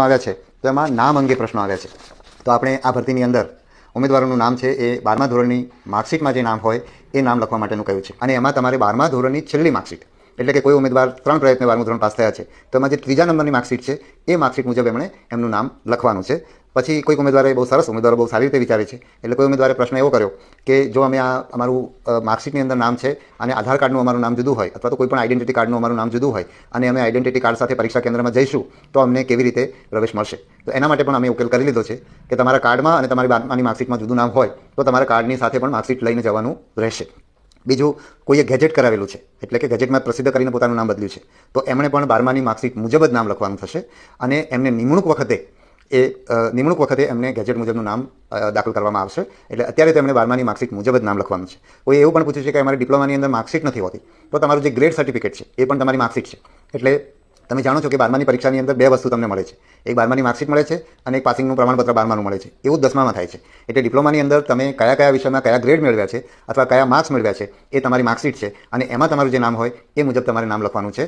આવ્યા છે તો એમાં નામ અંગે પ્રશ્નો આવ્યા છે. તો આપણે આ ભરતીની અંદર ઉમેદવારોનું નામ છે એ 12મા ધોરણની માર્કશીટમાં જે નામ હોય એ નામ લખવા માટેનું કહ્યું છે. અને એમાં તમારે 12મા ધોરણની છેલ્લી માર્કશીટ, એટલે કે કોઈ ઉમેદવાર 3 પ્રયત્ને 12મું ધોરણ પાસ થયા છે તો એમાં જે 3જા નંબરની માર્કશીટ છે એ માર્કશીટ મુજબ એમણે એમનું નામ લખવાનું છે. પછી કોઈક ઉમેદવારે બહુ સરસ, ઉમેદવારો બહુ સારી રીતે વિચારે છે, એટલે કોઈ ઉમેદવારે પ્રશ્ન એવો કર્યો કે જો અમે આ અમારું માર્કશીટની અંદર નામ છે અને આધાર કાર્ડનું અમારું નામ જુદું હોય અથવા તો કોઈ પણ આઈડેન્ટિટી કાર્ડનું અમારું નામ જુદું હોય અને અમે આઈડેન્ટિટી કાર્ડ સાથે પરીક્ષા કેન્દ્રમાં જઈશું તો અમને કેવી રીતે પ્રવેશ મળશે. તો એના માટે પણ અમે ઉકેલ કરી લીધો છે કે તમારા કાર્ડમાં અને તમારી 12માની માર્કશીટમાં જુદું નામ હોય તો તમારા કાર્ડની સાથે પણ માર્કશીટ લઈને જવાનું રહેશે. બીજું, કોઈએ ગેજેટ કરાવેલું છે, એટલે કે ગેજેટમાં પ્રસિદ્ધ કરીને પોતાનું નામ બદલ્યું છે, તો એમણે પણ 12માની માર્કશીટ મુજબ જ નામ લખવાનું થશે. અને એમને નિમણૂક વખતે એમને ગેજેટ મુજબનું નામ દાખલ કરવામાં આવશે. એટલે અત્યારે તો એમણે 12માની માર્કશીટ મુજબ જ નામ લખવાનું છે. કોઈ એવું પણ પૂછ્યું છે કે અમારી ડિપ્લોમાની અંદર માર્કશીટ નથી હોતી, તો તમારું જે ગ્રેડ સર્ટિફિકેટ છે એ પણ તમારી માર્કશીટ છે. એટલે તમે જાણો છો કે 12માની પરીક્ષાની અંદર 2 વસ્તુ તમને મળે છે, એક 12માની માર્કશીટ મળે છે અને એક પાસિંગનું પ્રમાણપત્ર 12માનું મળે છે. એવું જ 10મામાં થાય છે. એટલે ડિપ્લોમાની અંદર તમે કયા વિષયમાં કયા ગ્રેડ મેળવ્યા છે અથવા કયા માર્ક્સ મેળવ્યા છે એ તમારી માર્કશીટ છે અને એમાં તમારું જે નામ હોય એ મુજબ તમારે નામ લખવાનું છે.